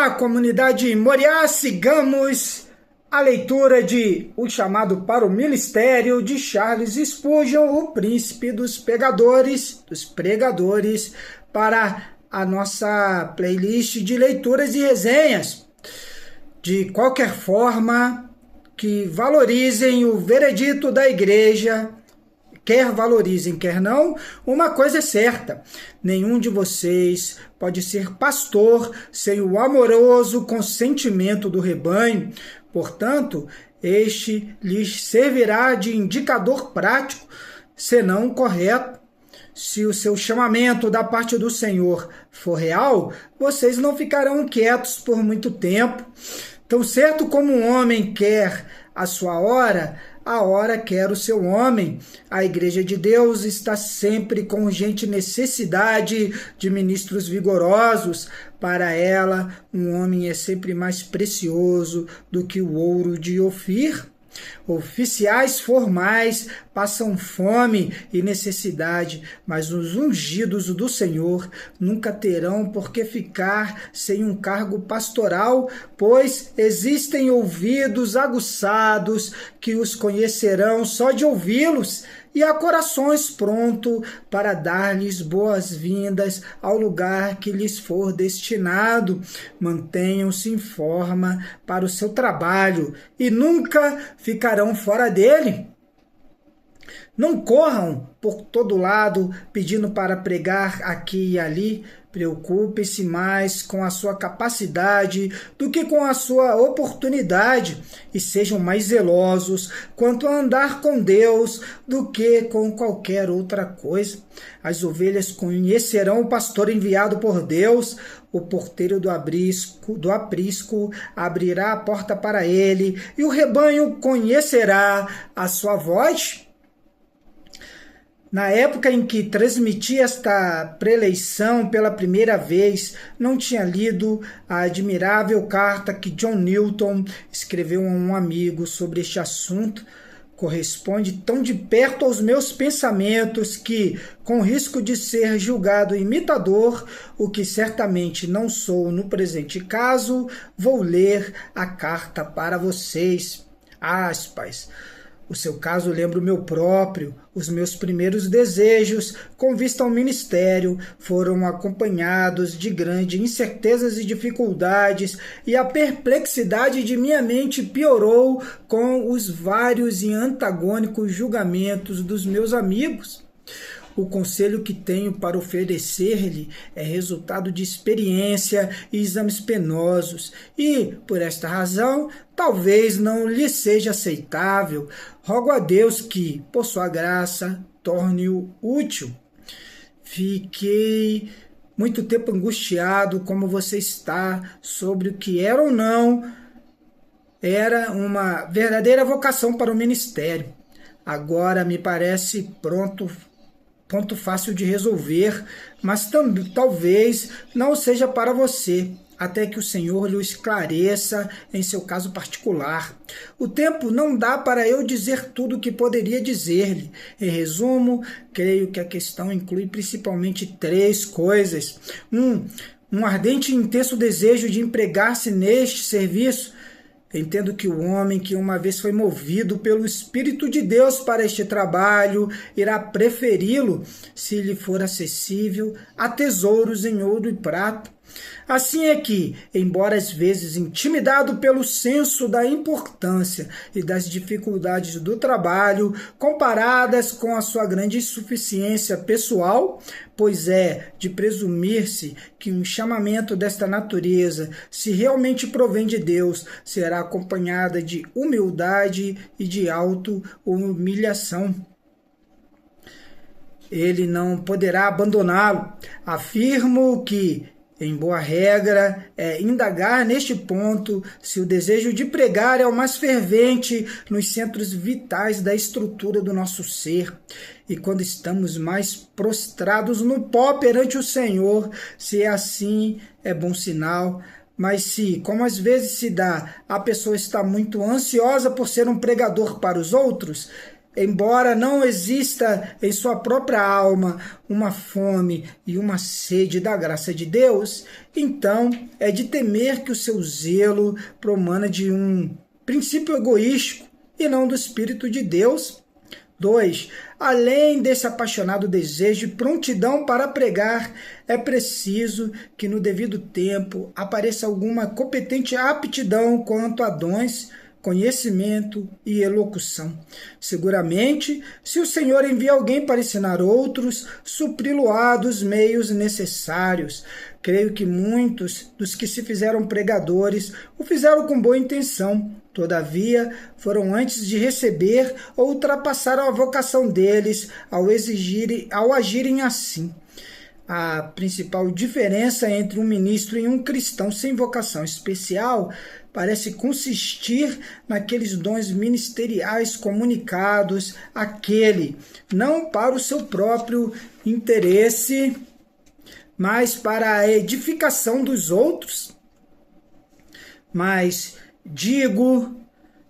Olá, comunidade Moriá, sigamos a leitura de O Chamado para o Ministério de Charles Spurgeon, o príncipe dos pregadores, para a nossa playlist de leituras e resenhas. De qualquer forma, que valorizem o veredito da igreja, quer valorizem, quer não, uma coisa é certa: nenhum de vocês pode ser pastor sem o amoroso consentimento do rebanho. Portanto, este lhes servirá de indicador prático, senão correto. Se o seu chamamento da parte do Senhor for real, vocês não ficarão quietos por muito tempo. Tão certo como um homem quer a sua hora, a hora quer o seu homem. A Igreja de Deus está sempre com urgente necessidade de ministros vigorosos. Para ela, um homem é sempre mais precioso do que o ouro de Ofir. Oficiais formais passam fome e necessidade, mas os ungidos do Senhor nunca terão por que ficar sem um cargo pastoral, pois existem ouvidos aguçados que os conhecerão só de ouvi-los, e há corações prontos para dar-lhes boas-vindas ao lugar que lhes for destinado. Mantenham-se em forma para o seu trabalho e nunca ficarão fora dele. Não corram por todo lado pedindo para pregar aqui e ali. Preocupe-se mais com a sua capacidade do que com a sua oportunidade, e sejam mais zelosos quanto a andar com Deus do que com qualquer outra coisa. As ovelhas conhecerão o pastor enviado por Deus. O porteiro do aprisco abrirá a porta para ele, e o rebanho conhecerá a sua voz. Na época em que transmiti esta preleição pela primeira vez, não tinha lido a admirável carta que John Newton escreveu a um amigo sobre este assunto. Corresponde tão de perto aos meus pensamentos que, com risco de ser julgado imitador, o que certamente não sou no presente caso, vou ler a carta para vocês. Aspas. O seu caso lembra o meu próprio. Os meus primeiros desejos, com vista ao ministério, foram acompanhados de grandes incertezas e dificuldades, e a perplexidade de minha mente piorou com os vários e antagônicos julgamentos dos meus amigos. O conselho que tenho para oferecer-lhe é resultado de experiência e exames penosos, e, por esta razão, talvez não lhe seja aceitável. Rogo a Deus que, por sua graça, torne-o útil. Fiquei muito tempo angustiado, como você está, sobre o que era ou não era uma verdadeira vocação para o ministério. Agora me parece ponto fácil de resolver, mas talvez não seja para você, até que o Senhor lhe esclareça em seu caso particular. O tempo não dá para eu dizer tudo o que poderia dizer-lhe. Em resumo, creio que a questão inclui principalmente 3 coisas. Um ardente e intenso desejo de empregar-se neste serviço. Entendo que o homem que uma vez foi movido pelo Espírito de Deus para este trabalho irá preferi-lo, se lhe for acessível, a tesouros em ouro e prata. Assim é que, embora às vezes intimidado pelo senso da importância e das dificuldades do trabalho, comparadas com a sua grande insuficiência pessoal, pois é de presumir-se que um chamamento desta natureza, se realmente provém de Deus, será acompanhada de humildade e de auto-humilhação. Ele não poderá abandoná-lo. Afirmo que, em boa regra, é indagar neste ponto se o desejo de pregar é o mais fervente nos centros vitais da estrutura do nosso ser. E quando estamos mais prostrados no pó perante o Senhor, se é assim, é bom sinal. Mas se, como às vezes se dá, a pessoa está muito ansiosa por ser um pregador para os outros, embora não exista em sua própria alma uma fome e uma sede da graça de Deus, então é de temer que o seu zelo promana de um princípio egoístico e não do Espírito de Deus. 2. Além desse apaixonado desejo e prontidão para pregar, é preciso que no devido tempo apareça alguma competente aptidão quanto a dons, conhecimento e elocução. Seguramente, se o Senhor envia alguém para ensinar outros, supri-lo-á dos meios necessários. Creio que muitos dos que se fizeram pregadores o fizeram com boa intenção. Todavia, foram antes de receber ou ultrapassaram a vocação deles ao agirem assim. A principal diferença entre um ministro e um cristão sem vocação especial parece consistir naqueles dons ministeriais comunicados àquele, não para o seu próprio interesse, mas para a edificação dos outros. Mas digo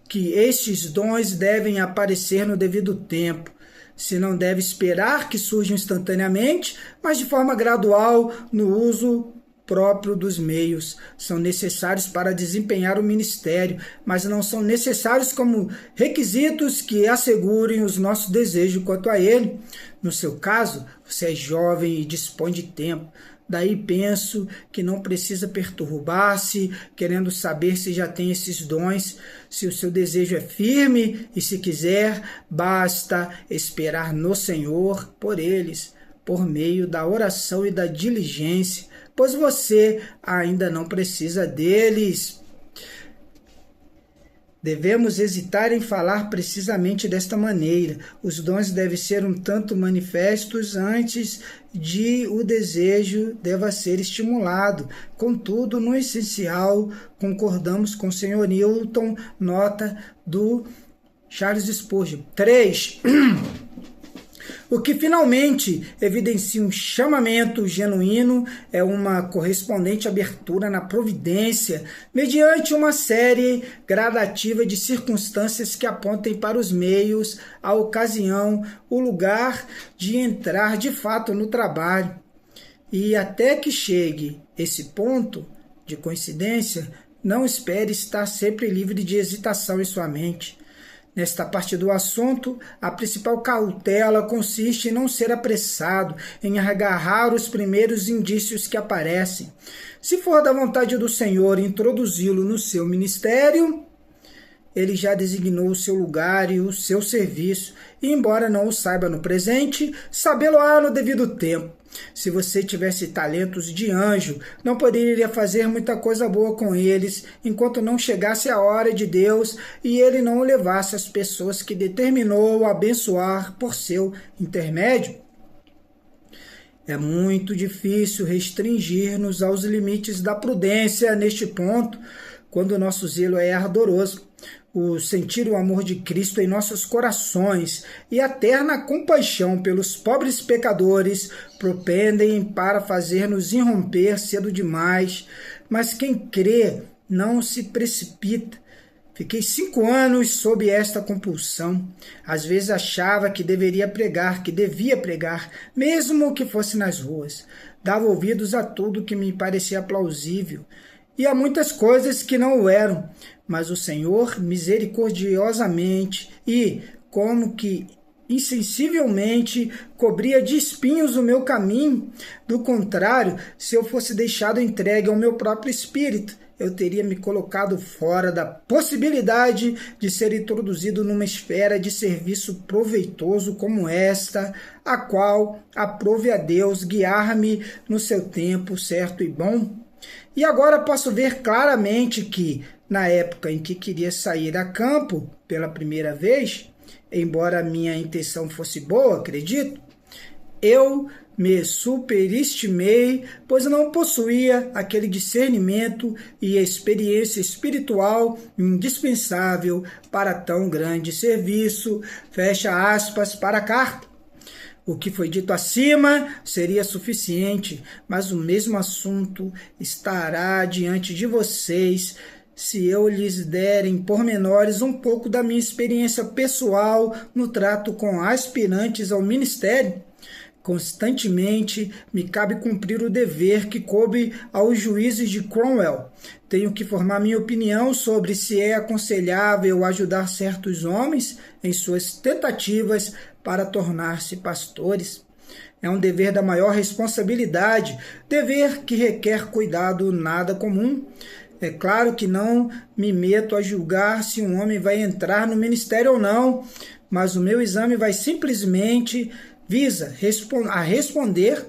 que estes dons devem aparecer no devido tempo. Se não deve esperar que surjam instantaneamente, mas de forma gradual no uso próprio dos meios. São necessários para desempenhar o ministério, mas não são necessários como requisitos que assegurem os nossos desejos quanto a ele. No seu caso, você é jovem e dispõe de tempo. Daí penso que não precisa perturbar-se, querendo saber se já tem esses dons. Se o seu desejo é firme e se quiser, basta esperar no Senhor por eles, por meio da oração e da diligência, pois você ainda não precisa deles. Devemos hesitar em falar precisamente desta maneira. Os dons devem ser um tanto manifestos antes de o desejo deva ser estimulado. Contudo, no essencial, concordamos com o Sr. Newton, nota do Charles Spurgeon. 3. O que finalmente evidencia um chamamento genuíno é uma correspondente abertura na providência, mediante uma série gradativa de circunstâncias que apontem para os meios, a ocasião, o lugar de entrar de fato no trabalho. E até que chegue esse ponto de coincidência, não espere estar sempre livre de hesitação em sua mente. Nesta parte do assunto, a principal cautela consiste em não ser apressado, em agarrar os primeiros indícios que aparecem. Se for da vontade do Senhor introduzi-lo no seu ministério, ele já designou o seu lugar e o seu serviço, e embora não o saiba no presente, sabê-lo-á no devido tempo. Se você tivesse talentos de anjo, não poderia fazer muita coisa boa com eles, enquanto não chegasse a hora de Deus e ele não levasse as pessoas que determinou abençoar por seu intermédio. É muito difícil restringir-nos aos limites da prudência neste ponto, quando o nosso zelo é ardoroso. O sentir o amor de Cristo em nossos corações e a terna compaixão pelos pobres pecadores propendem para fazer-nos irromper cedo demais, mas quem crê não se precipita. Fiquei 5 anos sob esta compulsão. Às vezes achava que devia pregar, mesmo que fosse nas ruas. Dava ouvidos a tudo que me parecia plausível, e a muitas coisas que não o eram, mas o Senhor misericordiosamente e, como que insensivelmente, cobria de espinhos o meu caminho. Do contrário, se eu fosse deixado entregue ao meu próprio espírito, eu teria me colocado fora da possibilidade de ser introduzido numa esfera de serviço proveitoso como esta, a qual aprove a Deus guiar-me no seu tempo certo e bom. E agora posso ver claramente que, na época em que queria sair a campo pela primeira vez, embora a minha intenção fosse boa, acredito, eu me superestimei, pois não possuía aquele discernimento e experiência espiritual indispensável para tão grande serviço. Fecha aspas para a carta. O que foi dito acima seria suficiente, mas o mesmo assunto estará diante de vocês se eu lhes der em pormenores um pouco da minha experiência pessoal no trato com aspirantes ao ministério. Constantemente me cabe cumprir o dever que coube aos juízes de Cromwell. Tenho que formar minha opinião sobre se é aconselhável ajudar certos homens em suas tentativas para tornar-se pastores. É um dever da maior responsabilidade, dever que requer cuidado nada comum. É claro que não me meto a julgar se um homem vai entrar no ministério ou não, mas o meu exame vai simplesmente visa responder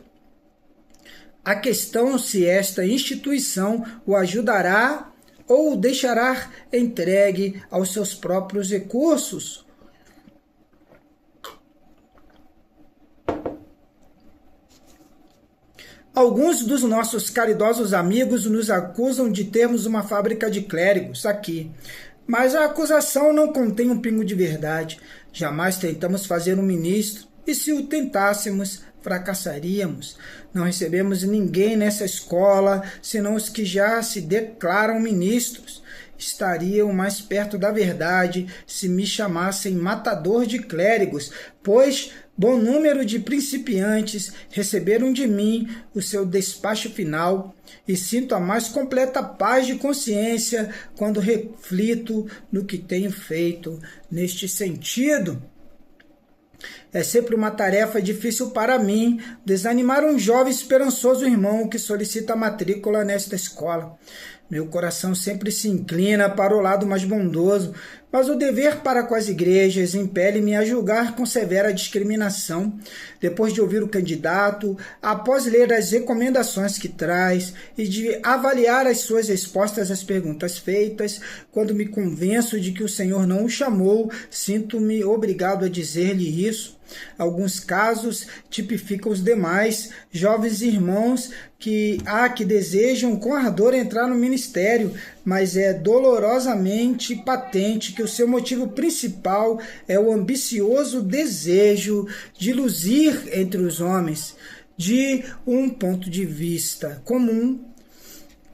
a questão se esta instituição o ajudará ou o deixará entregue aos seus próprios recursos. Alguns dos nossos caridosos amigos nos acusam de termos uma fábrica de clérigos aqui, mas a acusação não contém um pingo de verdade. Jamais tentamos fazer um ministro, e se o tentássemos, fracassaríamos. Não recebemos ninguém nessa escola, senão os que já se declaram ministros. Estariam mais perto da verdade se me chamassem matador de clérigos, pois bom número de principiantes receberam de mim o seu despacho final e sinto a mais completa paz de consciência quando reflito no que tenho feito neste sentido. É sempre uma tarefa difícil para mim desanimar um jovem esperançoso irmão que solicita a matrícula nesta escola. Meu coração sempre se inclina para o lado mais bondoso, mas o dever para com as igrejas impele-me a julgar com severa discriminação. Depois de ouvir o candidato, após ler as recomendações que traz e de avaliar as suas respostas às perguntas feitas, quando me convenço de que o Senhor não o chamou, sinto-me obrigado a dizer-lhe isso. Alguns casos tipificam os demais, jovens irmãos que desejam com ardor entrar no ministério, mas é dolorosamente patente que o seu motivo principal é o ambicioso desejo de luzir entre os homens, de um ponto de vista comum.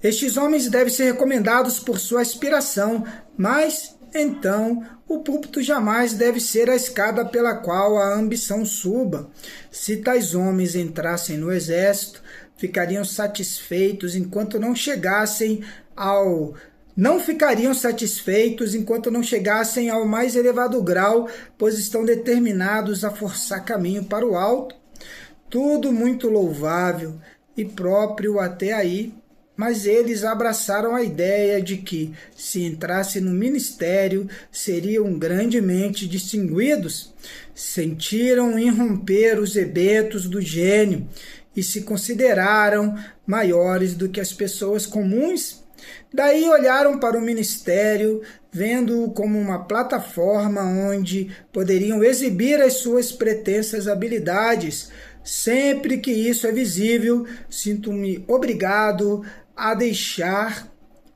Estes homens devem ser recomendados por sua aspiração, mas então o púlpito jamais deve ser a escada pela qual a ambição suba. Se tais homens entrassem no exército, ficariam satisfeitos enquanto não chegassem ao mais elevado grau, pois estão determinados a forçar caminho para o alto. Tudo muito louvável e próprio até aí, mas eles abraçaram a ideia de que, se entrassem no ministério, seriam grandemente distinguidos. Sentiram irromper os eventos do gênio e se consideraram maiores do que as pessoas comuns. Daí olharam para o ministério, vendo-o como uma plataforma onde poderiam exibir as suas pretensas habilidades. Sempre que isso é visível, sinto-me obrigado a deixar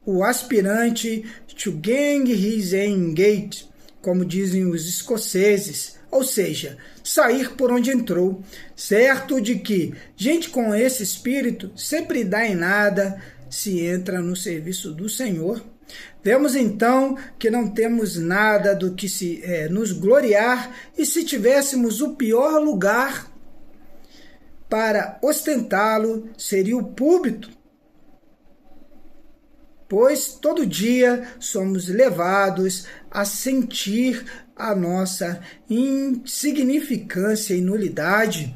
o aspirante to gang his own gate, como dizem os escoceses, ou seja, sair por onde entrou, certo de que gente com esse espírito sempre dá em nada se entra no serviço do Senhor. Vemos então que não temos nada do que nos gloriar, e se tivéssemos o pior lugar para ostentá-lo seria o púlpito, pois todo dia somos levados a sentir a nossa insignificância e nulidade.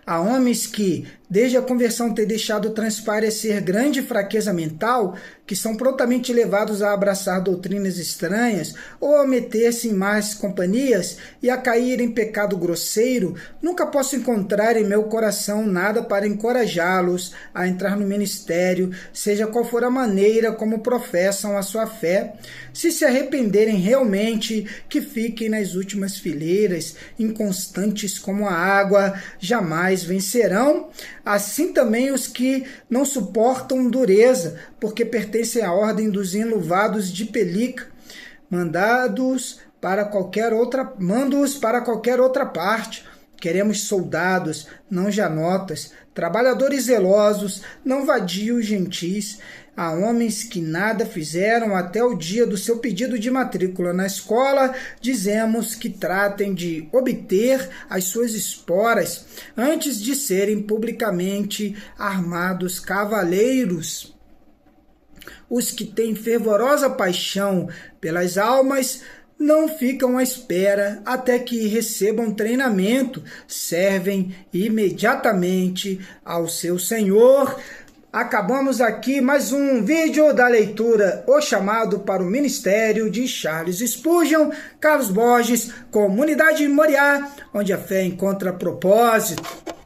Há homens que, desde a conversão, têm deixado transparecer grande fraqueza mental, que são prontamente levados a abraçar doutrinas estranhas ou a meter-se em más companhias e a cair em pecado grosseiro. Nunca posso encontrar em meu coração nada para encorajá-los a entrar no ministério, seja qual for a maneira como professam a sua fé. Se se arrependerem realmente, que fiquem nas últimas fileiras, inconstantes como a água, jamais vencerão. Assim também os que não suportam dureza, porque pertencem à ordem dos enluvados de pelica, mando-os para qualquer outra parte. Queremos soldados, não janotas. trabalhadores zelosos, não vadios gentis, a homens que nada fizeram até o dia do seu pedido de matrícula na escola, dizemos que tratem de obter as suas esporas antes de serem publicamente armados cavaleiros. Os que têm fervorosa paixão pelas almas não ficam à espera até que recebam treinamento, servem imediatamente ao seu Senhor. Acabamos aqui mais um vídeo da leitura O Chamado para o Ministério de Charles Spurgeon, Carlos Borges, Comunidade Moriá, onde a fé encontra propósito.